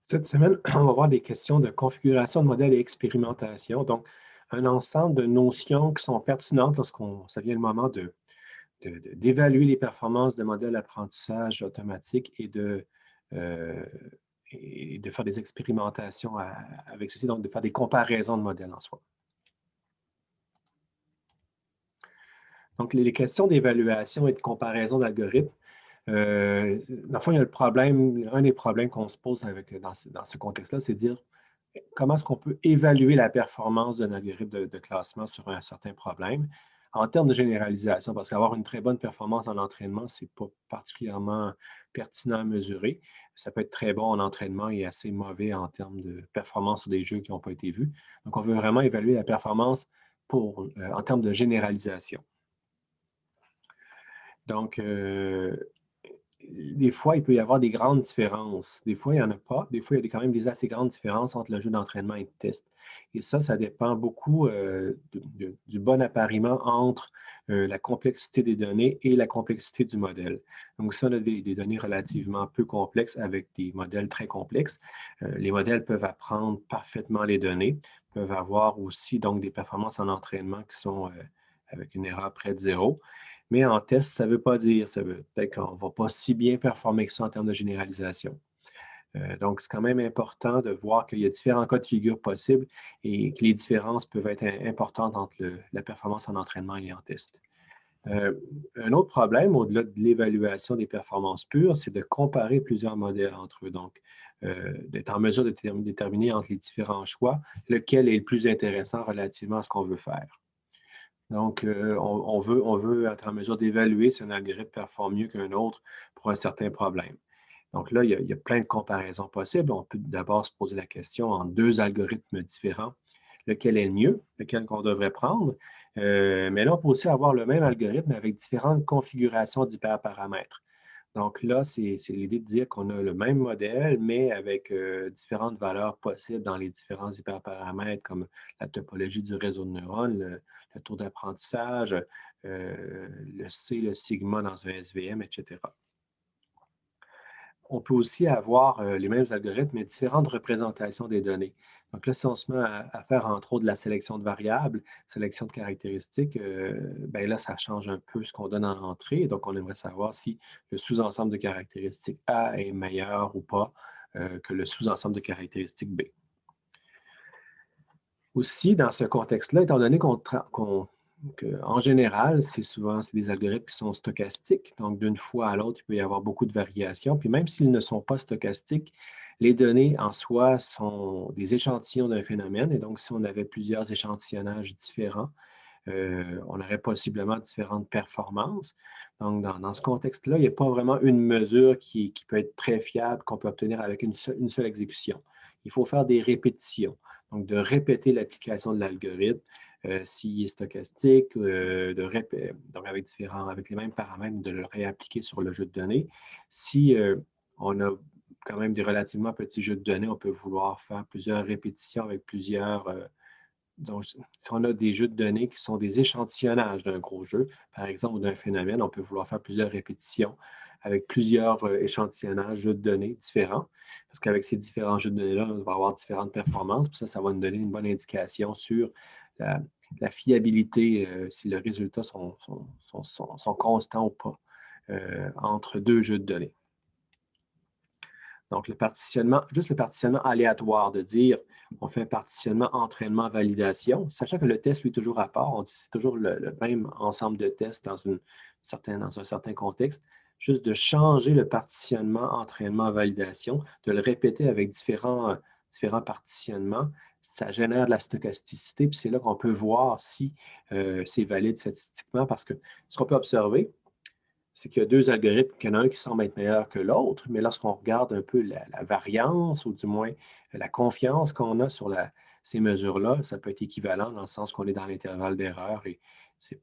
Cette semaine, on va voir des questions de configuration de modèles et expérimentation. Donc, un ensemble de notions qui sont pertinentes lorsqu'on ça vient le moment d'évaluer les performances de modèles d'apprentissage automatique euh, et de faire des expérimentations avec ceci, donc de faire des comparaisons de modèles en soi. Donc, les questions d'évaluation et de comparaison d'algorithmes, dans le fond, il y a le problème, un des problèmes qu'on se pose dans ce contexte-là, c'est de dire comment est-ce qu'on peut évaluer la performance d'un algorithme de classement sur un certain problème en termes de généralisation, parce qu'avoir une très bonne performance en entraînement, ce n'est pas particulièrement pertinent à mesurer. Ça peut être très bon en entraînement et assez mauvais en termes de performance sur des jeux qui n'ont pas été vus. Donc, on veut vraiment évaluer la performance en termes de généralisation. Donc, des fois, il peut y avoir des grandes différences. Des fois, il n'y en a pas. Des fois, il y a quand même des assez grandes différences entre le jeu d'entraînement et de test. Et ça dépend beaucoup du bon appariement entre la complexité des données et la complexité du modèle. Donc, si on a des données relativement peu complexes avec des modèles très complexes, les modèles peuvent apprendre parfaitement les données, peuvent avoir aussi donc des performances en entraînement qui sont avec une erreur près de zéro. Mais en test, ça ne veut pas dire, ça veut peut-être qu'on ne va pas si bien performer que ça en termes de généralisation. Donc, c'est quand même important de voir qu'il y a différents cas de figure possibles et que les différences peuvent être importantes entre la performance en entraînement et en test. Euh, un autre problème, au-delà de l'évaluation des performances pures, c'est de comparer plusieurs modèles entre eux. Donc, d'être en mesure de déterminer entre les différents choix lequel est le plus intéressant relativement à ce qu'on veut faire. Donc, on veut être en mesure d'évaluer si un algorithme performe mieux qu'un autre pour un certain problème. Donc là, il y a plein de comparaisons possibles. On peut d'abord se poser la question en deux algorithmes différents, lequel est le mieux, lequel qu'on devrait prendre. Mais là, on peut aussi avoir le même algorithme avec différentes configurations d'hyperparamètres. Donc là, c'est l'idée de dire qu'on a le même modèle, mais avec différentes valeurs possibles dans les différents hyperparamètres, comme la topologie du réseau de neurones, le taux d'apprentissage, le C, le sigma dans un SVM, etc. On peut aussi avoir les mêmes algorithmes, mais différentes représentations des données. Donc là, si on se met à faire entre autres de la sélection de variables, sélection de caractéristiques, ben là, ça change un peu ce qu'on donne en entrée. Donc, on aimerait savoir si le sous-ensemble de caractéristiques A est meilleur ou pas que le sous-ensemble de caractéristiques B. Aussi, dans ce contexte-là, étant donné en général, c'est des algorithmes qui sont stochastiques. Donc, d'une fois à l'autre, il peut y avoir beaucoup de variations. Puis même s'ils ne sont pas stochastiques, les données en soi sont des échantillons d'un phénomène. Et donc, si on avait plusieurs échantillonnages différents, on aurait possiblement différentes performances. Donc, dans ce contexte-là, il n'y a pas vraiment une mesure qui peut être très fiable, qu'on peut obtenir avec une seule exécution. Il faut faire des répétitions. Donc, de répéter l'application de l'algorithme, s'il est stochastique, donc avec les mêmes paramètres, de le réappliquer sur le jeu de données. Si on a quand même des relativement petits jeux de données, on peut vouloir faire plusieurs répétitions avec plusieurs donc, si on a des jeux de données qui sont des échantillonnages d'un gros jeu, par exemple, ou d'un phénomène, on peut vouloir faire plusieurs répétitions avec plusieurs échantillonnages, jeux de données différents, parce qu'avec ces différents jeux de données-là, on va avoir différentes performances, puis ça va nous donner une bonne indication sur la, la fiabilité, si les résultats sont constants ou pas, entre deux jeux de données. Donc, juste le partitionnement aléatoire, de dire on fait un partitionnement entraînement-validation, sachant que le test, lui, est toujours à part. C'est toujours le même ensemble de tests dans un certain contexte. Juste de changer le partitionnement entraînement-validation, de le répéter avec différents partitionnements, ça génère de la stochasticité, puis c'est là qu'on peut voir si c'est valide statistiquement, parce que ce qu'on peut observer, c'est qu'il y a deux algorithmes, qu'il y en a un qui semble être meilleur que l'autre, mais lorsqu'on regarde un peu la variance, ou du moins la confiance qu'on a sur ces mesures-là, ça peut être équivalent dans le sens qu'on est dans l'intervalle d'erreur et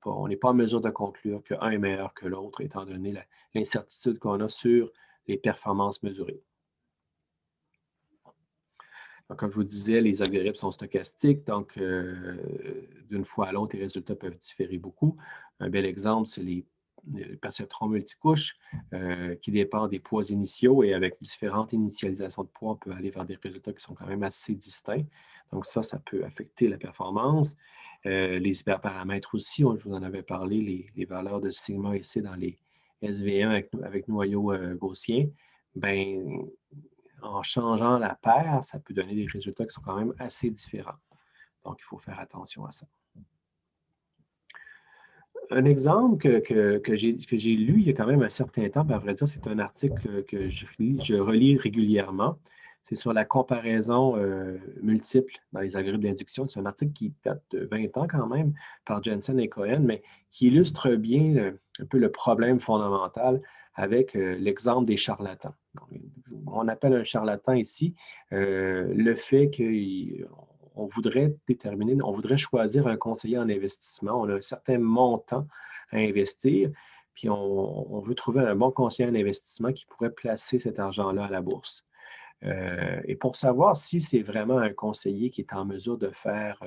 on n'est pas en mesure de conclure qu'un est meilleur que l'autre, étant donné l'incertitude qu'on a sur les performances mesurées. Donc, comme je vous disais, les algorithmes sont stochastiques, donc d'une fois à l'autre, les résultats peuvent différer beaucoup. Un bel exemple, c'est le perceptron multicouche qui dépend des poids initiaux et avec différentes initialisations de poids, on peut aller vers des résultats qui sont quand même assez distincts. Donc ça peut affecter la performance. Les hyperparamètres aussi, je vous en avais parlé, les valeurs de sigma et C dans les SV1 avec noyau gaussien, ben, en changeant la paire, ça peut donner des résultats qui sont quand même assez différents. Donc, il faut faire attention à ça. Un exemple que j'ai lu il y a quand même un certain temps, à vrai dire, c'est un article que je relis régulièrement. C'est sur la comparaison multiple dans les algorithmes d'induction. C'est un article qui date de 20 ans quand même, par Jensen et Cohen, mais qui illustre bien un peu le problème fondamental avec l'exemple des charlatans. Donc, on appelle un charlatan ici le fait qu'on voudrait déterminer, on voudrait choisir un conseiller en investissement. On a un certain montant à investir, puis on veut trouver un bon conseiller en investissement qui pourrait placer cet argent-là à la bourse. Et pour savoir si c'est vraiment un conseiller qui est en mesure de faire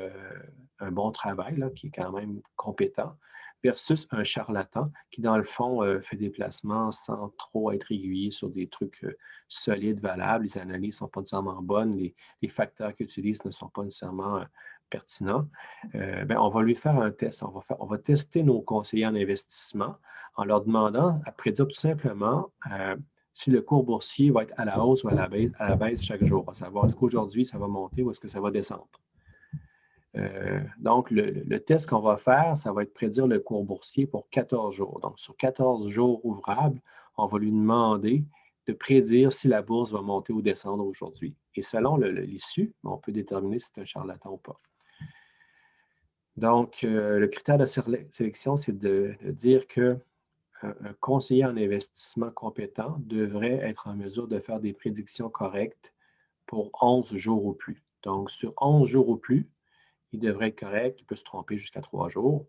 un bon travail, là, qui est quand même compétent, versus un charlatan qui, dans le fond, fait des placements sans trop être aiguillé sur des trucs solides, valables. Les analyses ne sont pas nécessairement bonnes, les facteurs qu'ils utilisent ne sont pas nécessairement pertinents. On va lui faire un test. On va tester nos conseillers en investissement en leur demandant à prédire tout simplement si le cours boursier va être à la hausse ou à la baisse chaque jour, à savoir est-ce qu'aujourd'hui ça va monter ou est-ce que ça va descendre. Donc, le test qu'on va faire, ça va être prédire le cours boursier pour 14 jours. Donc, sur 14 jours ouvrables, on va lui demander de prédire si la bourse va monter ou descendre aujourd'hui. Et selon l'issue, on peut déterminer si c'est un charlatan ou pas. Donc, le critère de sélection, c'est de dire que un conseiller en investissement compétent devrait être en mesure de faire des prédictions correctes pour 11 jours ou plus. Donc, sur 11 jours ou plus, il devrait être correct. Il peut se tromper jusqu'à 3 jours.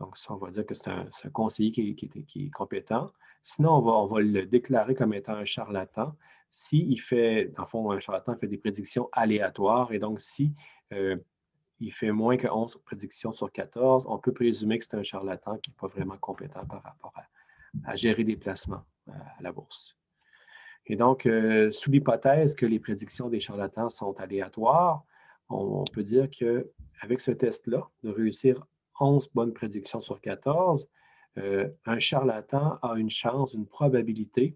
Donc, ça, on va dire que c'est un conseiller qui est compétent. Sinon, on va le déclarer comme étant un charlatan. S'il fait, dans le fond, un charlatan fait des prédictions aléatoires. Et donc, si il fait moins que 11 prédictions sur 14, on peut présumer que c'est un charlatan qui n'est pas vraiment compétent par rapport à gérer des placements à la bourse. Et donc, sous l'hypothèse que les prédictions des charlatans sont aléatoires, on peut dire qu'avec ce test-là, de réussir 11 bonnes prédictions sur 14, un charlatan a une chance, une probabilité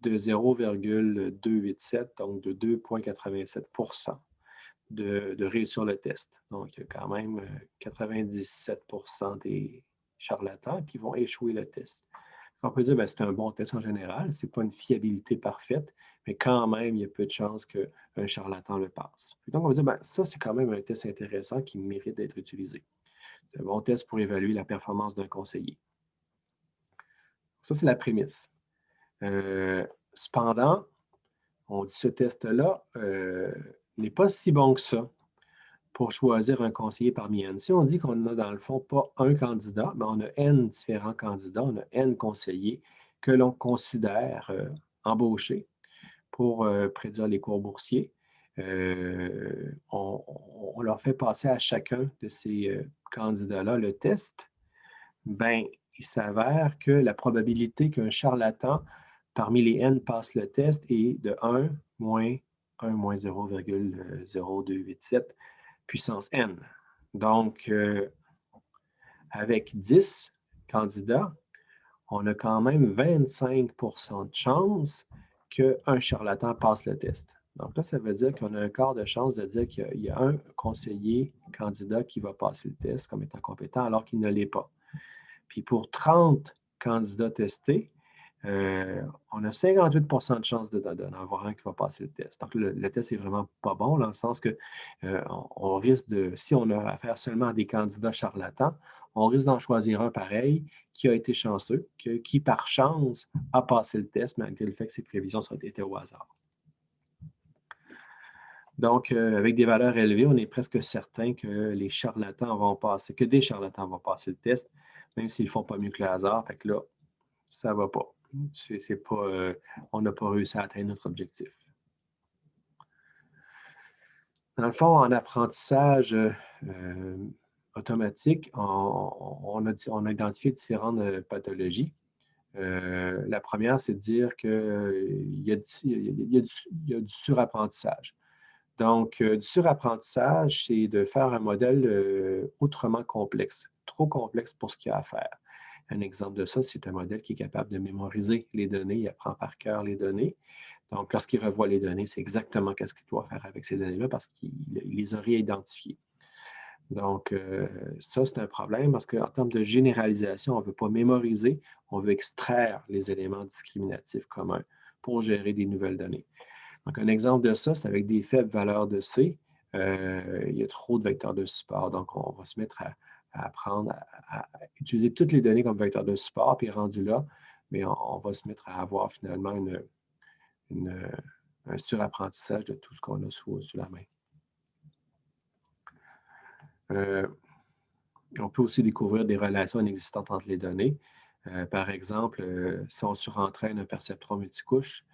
de 0,287, donc de 2,87 de réussir le test. Donc, il y a quand même 97 des charlatans qui vont échouer le test. On peut dire que c'est un bon test en général, ce n'est pas une fiabilité parfaite, mais quand même, il y a peu de chances qu'un charlatan le passe. Donc, on va dire ça, c'est quand même un test intéressant qui mérite d'être utilisé. C'est un bon test pour évaluer la performance d'un conseiller. Ça, c'est la prémisse. Cependant, on dit ce test-là n'est pas si bon que ça pour choisir un conseiller parmi N. Si on dit qu'on n'a dans le fond pas un candidat, mais on a N différents candidats, on a N conseillers que l'on considère embauchés pour prédire les cours boursiers. On leur fait passer à chacun de ces candidats-là le test. Ben, il s'avère que la probabilité qu'un charlatan parmi les N passe le test est de 1 moins 1 moins 0,0287 puissance N. Donc, avec 10 candidats, on a quand même 25 de chance qu'un charlatan passe le test. Donc là, ça veut dire qu'on a un quart de chance de dire qu'il y a un conseiller candidat qui va passer le test comme étant compétent alors qu'il ne l'est pas. Puis pour 30 candidats testés, on a 58 de chance d'en avoir un qui va passer le test. Donc, le test n'est vraiment pas bon, dans le sens que on risque de, si on a affaire seulement à des candidats charlatans, on risque d'en choisir un pareil qui a été chanceux, qui par chance a passé le test, malgré le fait que ses prévisions ont été au hasard. Donc, avec des valeurs élevées, on est presque certain que les charlatans vont passer, que des charlatans vont passer le test, même s'ils ne font pas mieux que le hasard. Fait que là, ça ne va pas. On n'a pas réussi à atteindre notre objectif. Dans le fond, en apprentissage automatique, on a identifié différentes pathologies. La première, c'est de dire qu'il y a il y a du surapprentissage. Donc, du surapprentissage, c'est de faire un modèle autrement complexe, trop complexe pour ce qu'il y a à faire. Un exemple de ça, c'est un modèle qui est capable de mémoriser les données, il apprend par cœur les données. Donc, lorsqu'il revoit les données, c'est exactement ce qu'il doit faire avec ces données-là parce qu'il les a réidentifiées. Donc, ça, c'est un problème parce qu'en termes de généralisation, on ne veut pas mémoriser, on veut extraire les éléments discriminatifs communs pour gérer des nouvelles données. Donc, un exemple de ça, c'est avec des faibles valeurs de C. Il y a trop de vecteurs de support. Donc, on va se mettre à apprendre à utiliser toutes les données comme vecteurs de support, puis rendu là, mais on va se mettre à avoir finalement un surapprentissage de tout ce qu'on a sous la main. On peut aussi découvrir des relations inexistantes entre les données. Par exemple, si on surentraîne un perceptron multicouche,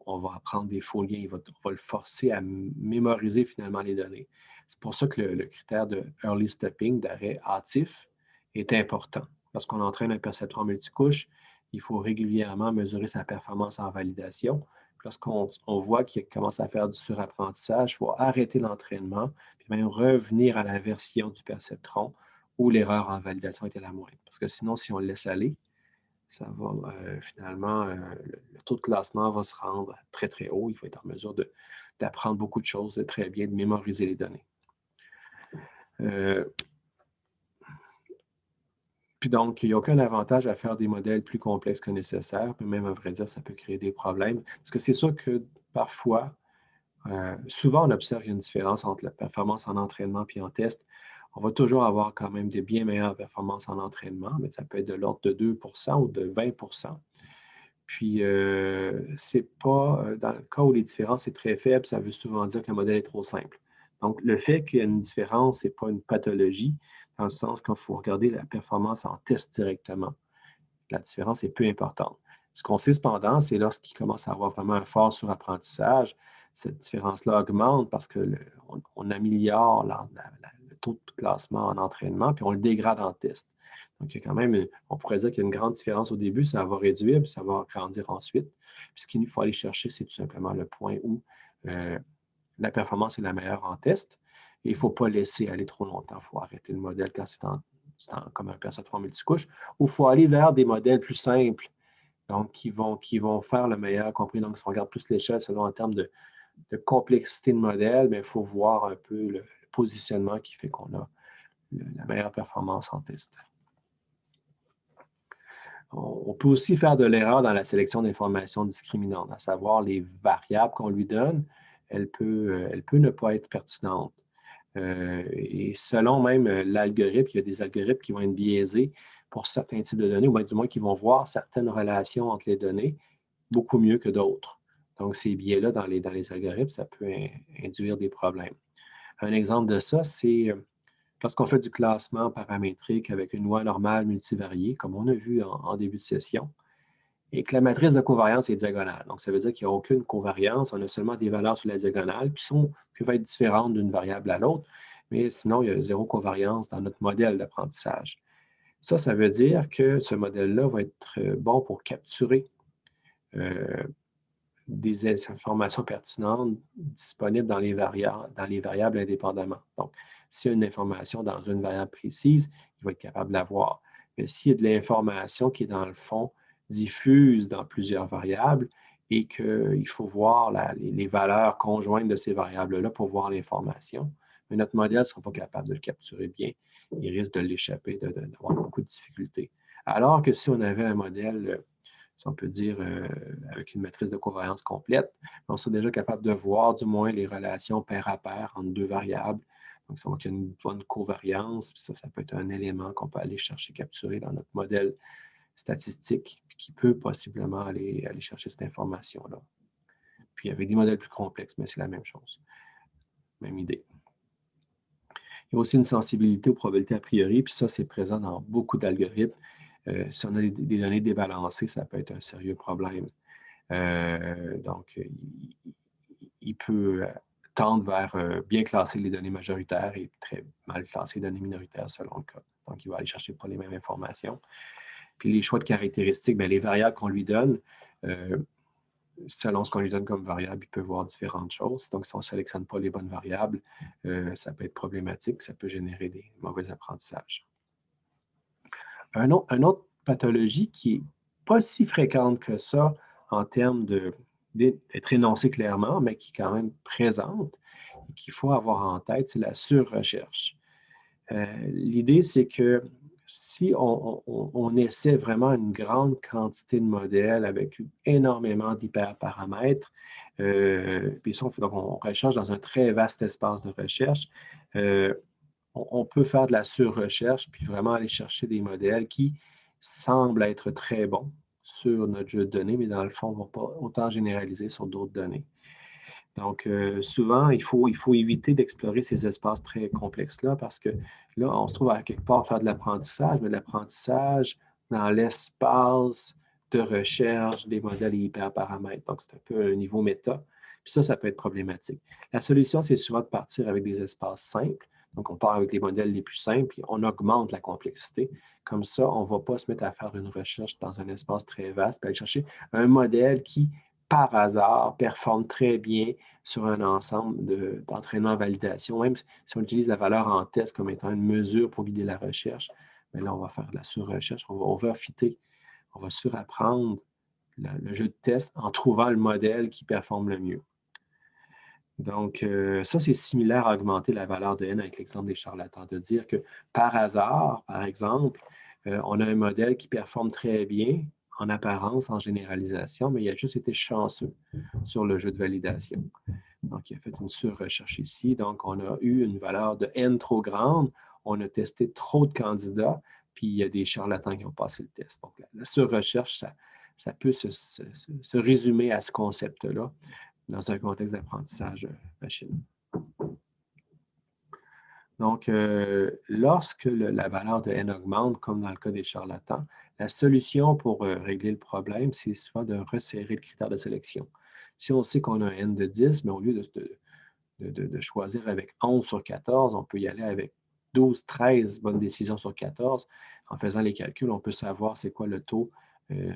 on va apprendre des faux liens, on va le forcer à mémoriser finalement les données. C'est pour ça que le critère de early stopping, d'arrêt hâtif, est important. Lorsqu'on entraîne un perceptron multicouche, il faut régulièrement mesurer sa performance en validation. Lorsqu'on voit qu'il commence à faire du surapprentissage, il faut arrêter l'entraînement, puis même revenir à la version du perceptron où l'erreur en validation était la moindre. Parce que sinon, si on le laisse aller, ça va finalement, le taux de classement va se rendre très, très haut. Il faut être en mesure d'apprendre beaucoup de choses, de très bien, de mémoriser les données. Puis donc, il n'y a aucun avantage à faire des modèles plus complexes que nécessaire, puis même, à vrai dire, ça peut créer des problèmes. Parce que c'est sûr que parfois, souvent, on observe une différence entre la performance en entraînement et en test. On va toujours avoir quand même des bien meilleures performances en entraînement, mais ça peut être de l'ordre de 2 ou de 20 Puis, c'est pas, dans le cas où les différences sont très faibles, ça veut souvent dire que le modèle est trop simple. Donc, le fait qu'il y ait une différence, ce n'est pas une pathologie, dans le sens qu'il faut regarder la performance en test directement. La différence est peu importante. Ce qu'on sait cependant, c'est lorsqu'il commence à avoir vraiment un fort surapprentissage, cette différence-là augmente parce qu'on améliore le taux de classement en entraînement, puis on le dégrade en test. Donc, il y a quand même, on pourrait dire qu'il y a une grande différence au début, ça va réduire, puis ça va grandir ensuite. Puis ce qu'il faut aller chercher, c'est tout simplement le point où la performance est la meilleure en test. Et il ne faut pas laisser aller trop longtemps. Il faut arrêter le modèle quand c'est comme un perceptron multicouche, ou il faut aller vers des modèles plus simples, donc qui vont faire le meilleur compris. Donc, si on regarde plus l'échelle selon en termes de complexité de modèle, il faut voir un peu le positionnement qui fait qu'on a la meilleure performance en test. On peut aussi faire de l'erreur dans la sélection d'informations discriminantes, à savoir les variables qu'on lui donne, elle peut ne pas être pertinente. Et selon même l'algorithme, il y a des algorithmes qui vont être biaisés pour certains types de données, ou bien du moins qui vont voir certaines relations entre les données beaucoup mieux que d'autres. Donc, ces biais-là dans les algorithmes, ça peut induire des problèmes. Un exemple de ça, c'est lorsqu'on fait du classement paramétrique avec une loi normale multivariée, comme on a vu en début de session, et que la matrice de covariance est diagonale. Donc, ça veut dire qu'il n'y a aucune covariance, on a seulement des valeurs sur la diagonale qui peuvent être différentes d'une variable à l'autre, mais sinon, il y a zéro covariance dans notre modèle d'apprentissage. Ça veut dire que ce modèle-là va être bon pour capturer des informations pertinentes disponibles dans les variables indépendamment. Donc, s'il y a une information dans une variable précise, il va être capable de la voir. Mais s'il y a de l'information qui est dans le fond diffuse dans plusieurs variables et qu'il faut voir les valeurs conjointes de ces variables-là pour voir l'information, mais notre modèle ne sera pas capable de le capturer bien. Il risque de l'échapper, d'avoir beaucoup de difficultés. Alors que si on avait un modèle si on peut dire, avec une matrice de covariance complète, on serait déjà capable de voir du moins les relations pair à pair entre deux variables. Donc, si on voit qu'il y a une bonne covariance, ça peut être un élément qu'on peut aller chercher, capturer dans notre modèle statistique, qui peut possiblement aller chercher cette information-là. Puis, avec des modèles plus complexes, mais c'est la même chose. Même idée. Il y a aussi une sensibilité aux probabilités a priori, puis ça, c'est présent dans beaucoup d'algorithmes. Si on a des données débalancées, ça peut être un sérieux problème. Donc, il peut tendent vers bien classer les données majoritaires et très mal classer les données minoritaires selon le cas. Donc, il va aller chercher pas les mêmes informations. Puis les choix de caractéristiques, bien, les variables qu'on lui donne, selon ce qu'on lui donne comme variable, il peut voir différentes choses. Donc, si on ne sélectionne pas les bonnes variables, ça peut être problématique, ça peut générer des mauvais apprentissages. Une autre pathologie qui n'est pas si fréquente que ça en termes d'être énoncée clairement, mais qui est quand même présente et qu'il faut avoir en tête, c'est la surrecherche. L'idée, c'est que si on essaie vraiment une grande quantité de modèles avec énormément d'hyperparamètres, puis ça, donc on recherche dans un très vaste espace de recherche, on peut faire de la surrecherche, puis vraiment aller chercher des modèles qui semblent être très bons sur notre jeu de données, mais dans le fond, ne vont pas autant généraliser sur d'autres données. Donc, souvent, il faut éviter d'explorer ces espaces très complexes-là parce que là, on se trouve à quelque part à faire de l'apprentissage, mais de l'apprentissage dans l'espace de recherche des modèles hyperparamètres. Donc, c'est un peu un niveau méta. Puis ça peut être problématique. La solution, c'est souvent de partir avec des espaces simples. Donc, on part avec les modèles les plus simples, puis on augmente la complexité. Comme ça, on ne va pas se mettre à faire une recherche dans un espace très vaste, puis aller chercher un modèle qui, par hasard, performe très bien sur un ensemble d'entraînement-validation. Même si on utilise la valeur en test comme étant une mesure pour guider la recherche, mais là, on va faire de la surrecherche. On va fitter, on va surapprendre le jeu de test en trouvant le modèle qui performe le mieux. Donc, ça, c'est similaire à augmenter la valeur de N avec l'exemple des charlatans, de dire que par hasard, par exemple, on a un modèle qui performe très bien en apparence, en généralisation, mais il a juste été chanceux sur le jeu de validation. Donc, il a fait une surrecherche ici. Donc, on a eu une valeur de N trop grande. On a testé trop de candidats, puis il y a des charlatans qui ont passé le test. Donc, la surrecherche, ça peut se résumer à ce concept-là dans un contexte d'apprentissage machine. Donc, lorsque la valeur de N augmente, comme dans le cas des charlatans, la solution pour régler le problème, c'est souvent de resserrer le critère de sélection. Si on sait qu'on a un N de 10, mais au lieu de choisir avec 11 sur 14, on peut y aller avec 12, 13 bonnes décisions sur 14. En faisant les calculs, on peut savoir c'est quoi le taux, la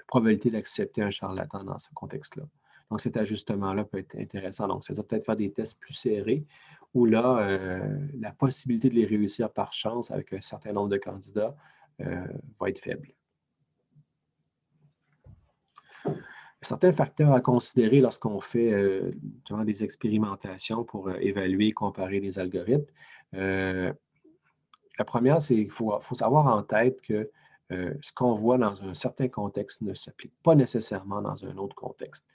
probabilité d'accepter un charlatan dans ce contexte-là. Donc, cet ajustement-là peut être intéressant. Donc, c'est peut-être faire des tests plus serrés où là, la possibilité de les réussir par chance avec un certain nombre de candidats va être faible. Certains facteurs à considérer lorsqu'on fait des expérimentations pour évaluer et comparer les algorithmes. La première, c'est qu'il faut savoir en tête que ce qu'on voit dans un certain contexte ne s'applique pas nécessairement dans un autre contexte.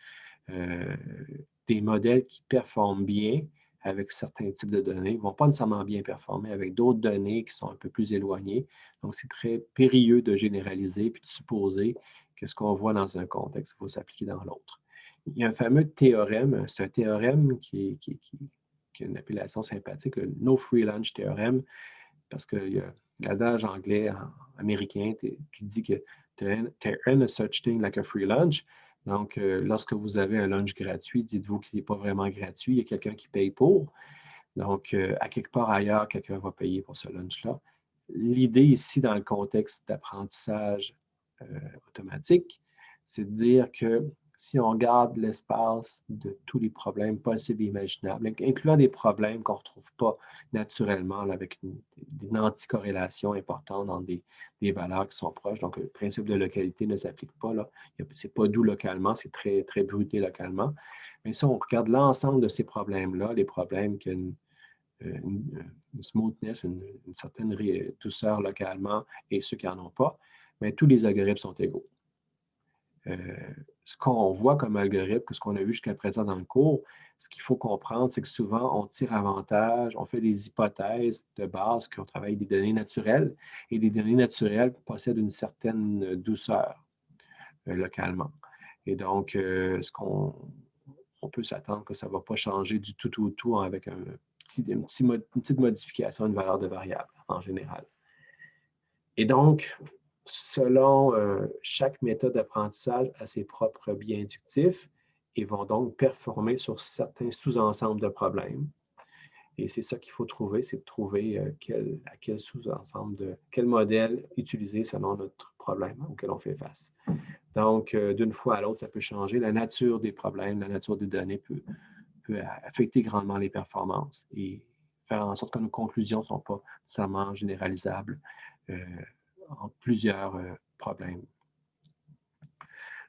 Des modèles qui performent bien avec certains types de données ne vont pas nécessairement bien performer avec d'autres données qui sont un peu plus éloignées. Donc, c'est très périlleux de généraliser puis de supposer que ce qu'on voit dans un contexte va s'appliquer dans l'autre. Il y a un fameux théorème, c'est un théorème qui a une appellation sympathique, le No Free Lunch Theorem, parce qu'il y a l'adage anglais, américain, qui dit que there ain't a such thing like a free lunch. Donc, lorsque vous avez un lunch gratuit, dites-vous qu'il n'est pas vraiment gratuit, il y a quelqu'un qui paye pour. Donc, à quelque part ailleurs, quelqu'un va payer pour ce lunch-là. L'idée ici, dans le contexte d'apprentissage automatique, c'est de dire que si on garde l'espace de tous les problèmes possibles et imaginables, incluant des problèmes qu'on ne retrouve pas naturellement là, avec une anticorrélation importante dans des valeurs qui sont proches. Donc, le principe de localité ne s'applique pas. Ce n'est pas doux localement, c'est très, très bruté localement. Mais si on regarde l'ensemble de ces problèmes-là, les problèmes qui ont une smoothness, une certaine douceur localement et ceux qui n'en ont pas, mais tous les algorithmes sont égaux. Ce qu'on voit comme algorithme, ce qu'on a vu jusqu'à présent dans le cours, ce qu'il faut comprendre, c'est que souvent, on tire avantage, on fait des hypothèses de base qu'on travaille des données naturelles, et des données naturelles possèdent une certaine douceur localement. Et donc, on peut s'attendre que ça ne va pas changer du tout avec une petite modification, une valeur de variable en général. Et donc, selon chaque méthode d'apprentissage a ses propres biais inductifs et vont donc performer sur certains sous-ensembles de problèmes. Et c'est ça qu'il faut trouver, c'est de trouver à quel sous-ensemble, quel modèle utiliser selon notre problème auquel on fait face. Donc, d'une fois à l'autre, ça peut changer. La nature des problèmes, la nature des données peut affecter grandement les performances et faire en sorte que nos conclusions ne sont pas nécessairement généralisables en plusieurs problèmes.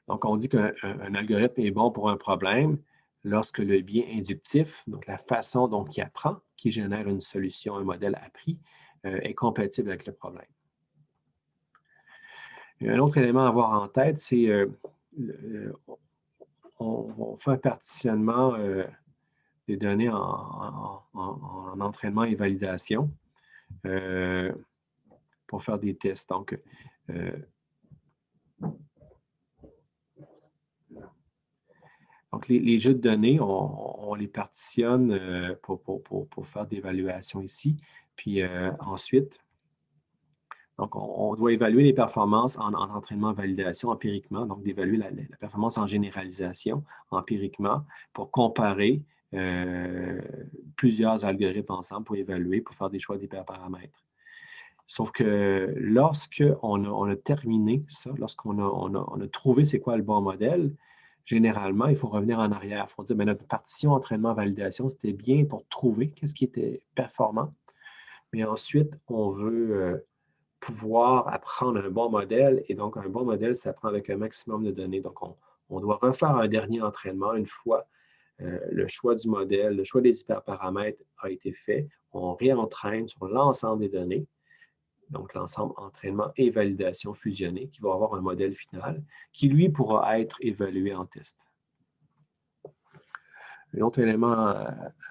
Donc, on dit qu'un algorithme est bon pour un problème lorsque le biais inductif, donc la façon dont il apprend, qui génère une solution, un modèle appris, est compatible avec le problème. Et un autre élément à avoir en tête, c'est on fait un partitionnement des données en entraînement et validation pour faire des tests. Donc, les jeux de données, on les partitionne pour faire des évaluations ici. Puis ensuite, donc on doit évaluer les performances en entraînement-validation empiriquement, donc d'évaluer la performance en généralisation empiriquement pour comparer plusieurs algorithmes ensemble pour évaluer, pour faire des choix d'hyperparamètres. Sauf que lorsqu'on a terminé ça, lorsqu'on a trouvé c'est quoi le bon modèle, généralement, il faut revenir en arrière. Il faut dire, notre partition entraînement-validation, c'était bien pour trouver qu'est-ce qui était performant. Mais ensuite, on veut pouvoir apprendre un bon modèle. Et donc, un bon modèle, ça prend avec un maximum de données. Donc, on doit refaire un dernier entraînement une fois le choix du modèle, le choix des hyperparamètres a été fait. On réentraîne sur l'ensemble des données. Donc, l'ensemble entraînement et validation fusionnés, qui va avoir un modèle final, qui, lui, pourra être évalué en test. Un autre élément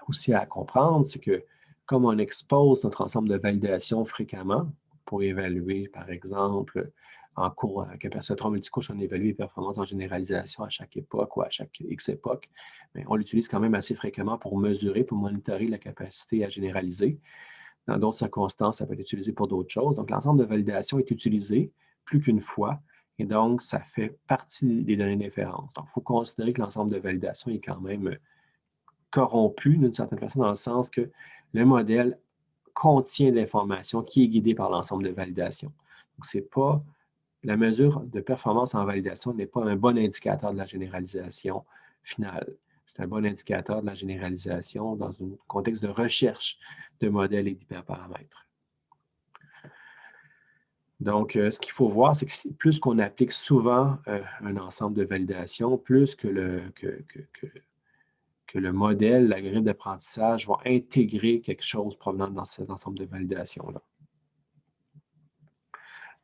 aussi à comprendre, c'est que comme on expose notre ensemble de validation fréquemment pour évaluer, par exemple, en cours avec un perceptron multicouche, on évalue les performances en généralisation à chaque époque ou à chaque X époque, mais on l'utilise quand même assez fréquemment pour mesurer, pour monitorer la capacité à généraliser. Dans d'autres circonstances, ça peut être utilisé pour d'autres choses. Donc, l'ensemble de validation est utilisé plus qu'une fois et donc, ça fait partie des données d'inférence. Donc, il faut considérer que l'ensemble de validation est quand même corrompu d'une certaine façon dans le sens que le modèle contient de l'information qui est guidée par l'ensemble de validation. Donc, c'est pas la mesure de performance en validation n'est pas un bon indicateur de la généralisation finale. C'est un bon indicateur de la généralisation dans un contexte de recherche de modèles et d'hyperparamètres. Donc, ce qu'il faut voir, c'est que plus qu'on applique souvent un ensemble de validation, plus que le modèle, l'algorithme d'apprentissage va intégrer quelque chose provenant dans cet ensemble de validation-là.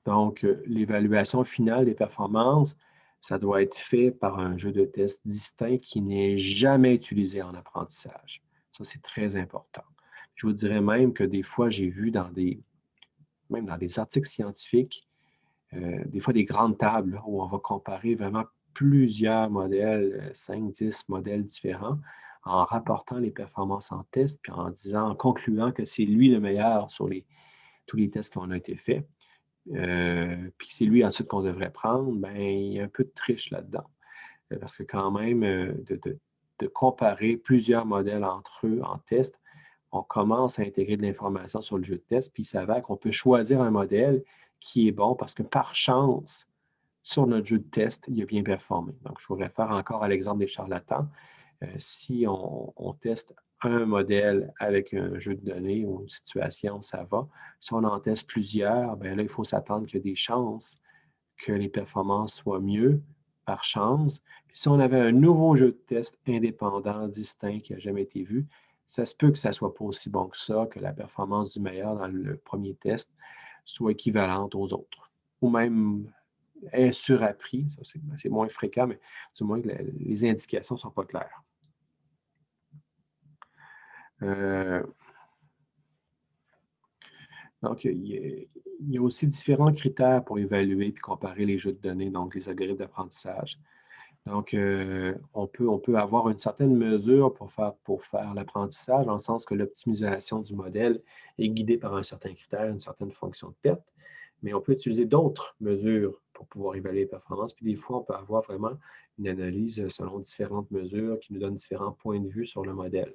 Donc, l'évaluation finale des performances, ça doit être fait par un jeu de test distinct qui n'est jamais utilisé en apprentissage. Ça, c'est très important. Je vous dirais même que des fois, j'ai vu même dans des articles scientifiques, des fois des grandes tables là, où on va comparer vraiment plusieurs modèles, 5, 10 modèles différents, en rapportant les performances en test, puis en concluant que c'est lui le meilleur sur tous les tests qui ont été faits. Puis c'est lui ensuite qu'on devrait prendre, bien, il y a un peu de triche là-dedans. Parce que quand même, de comparer plusieurs modèles entre eux en test, on commence à intégrer de l'information sur le jeu de test, puis il s'avère qu'on peut choisir un modèle qui est bon parce que par chance, sur notre jeu de test, il a bien performé. Donc, je vous réfère encore à l'exemple des charlatans. Si on teste un modèle avec un jeu de données ou une situation, ça va. Si on en teste plusieurs, bien là, il faut s'attendre qu'il y a des chances que les performances soient mieux par chance. Puis si on avait un nouveau jeu de test indépendant, distinct, qui n'a jamais été vu, ça se peut que ça ne soit pas aussi bon que ça, que la performance du meilleur dans le premier test soit équivalente aux autres. Ou même est surappris, ça c'est moins fréquent, mais du moins que les indications ne sont pas claires. Donc, il y a aussi différents critères pour évaluer et comparer les jeux de données, donc les algorithmes d'apprentissage. Donc, on peut avoir une certaine mesure pour faire l'apprentissage, dans le sens que l'optimisation du modèle est guidée par un certain critère, une certaine fonction de perte. mais on peut utiliser d'autres mesures pour pouvoir évaluer les performances. Puis des fois, on peut avoir vraiment une analyse selon différentes mesures qui nous donnent différents points de vue sur le modèle.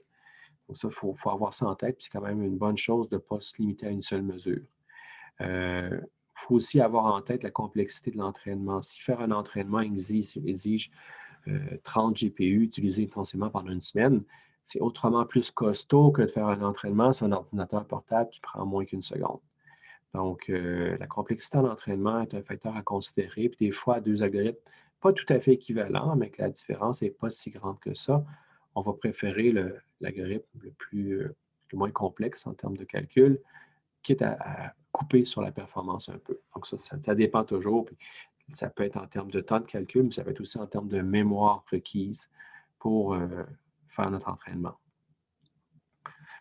Donc ça, il faut avoir ça en tête, puis c'est quand même une bonne chose de ne pas se limiter à une seule mesure. Il faut aussi avoir en tête la complexité de l'entraînement. Si faire un entraînement exige 30 GPU utilisés intensément pendant une semaine, c'est autrement plus costaud que de faire un entraînement sur un ordinateur portable qui prend moins qu'une seconde. Donc, la complexité en entraînement est un facteur à considérer. Puis des fois, deux algorithmes pas tout à fait équivalents, mais que la différence n'est pas si grande que ça, on va préférer l'algorithme le moins complexe en termes de calcul, quitte à couper sur la performance un peu. Donc, ça dépend toujours. Puis ça peut être en termes de temps de calcul, mais ça peut être aussi en termes de mémoire requise pour faire notre entraînement.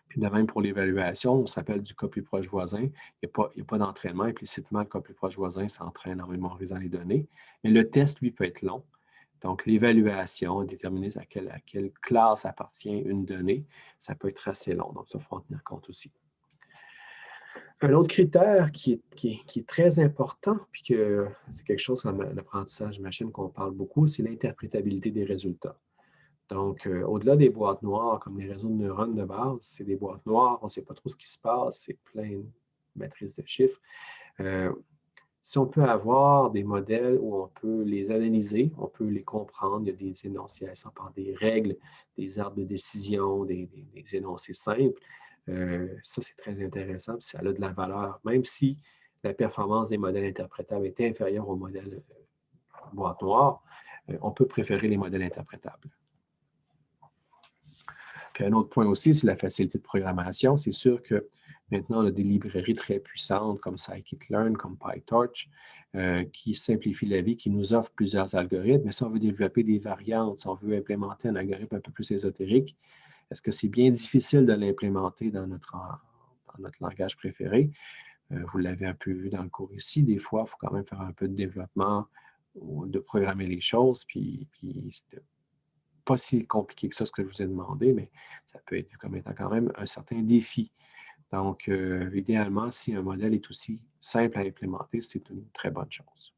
Puis de même pour l'évaluation, on s'appelle du cas plus proche voisin. Il n'y a pas d'entraînement. Implicitement, le cas plus proche voisin s'entraîne en mémorisant les données. Mais le test, lui, peut être long. Donc, l'évaluation, déterminer à quelle classe appartient une donnée, ça peut être assez long. Donc, ça, il faut en tenir compte aussi. Un autre critère qui est très important, puis que c'est quelque chose en apprentissage machine qu'on parle beaucoup, c'est l'interprétabilité des résultats. Donc, au-delà des boîtes noires, comme les réseaux de neurones de base, c'est des boîtes noires, on ne sait pas trop ce qui se passe, c'est plein de matrices de chiffres. Si on peut avoir des modèles où on peut les analyser, on peut les comprendre, il y a des énonciations par des règles, des arbres de décision, des énoncés simples, ça, c'est très intéressant, puis ça a de la valeur, même si la performance des modèles interprétables est inférieure aux modèles boîte noire, on peut préférer les modèles interprétables. Puis un autre point aussi, c'est la facilité de programmation. C'est sûr que maintenant, on a des librairies très puissantes comme scikit-learn, comme PyTorch, qui simplifient la vie, qui nous offrent plusieurs algorithmes. Mais si on veut développer des variantes, si on veut implémenter un algorithme un peu plus ésotérique, est-ce que c'est bien difficile de l'implémenter dans notre langage préféré? Vous l'avez un peu vu dans le cours ici. Des fois, il faut quand même faire un peu de développement ou de programmer les choses. Puis c'est pas si compliqué que ça, ce que je vous ai demandé, mais ça peut être vu comme étant quand même un certain défi. Donc, idéalement, si un modèle est aussi simple à implémenter, c'est une très bonne chose.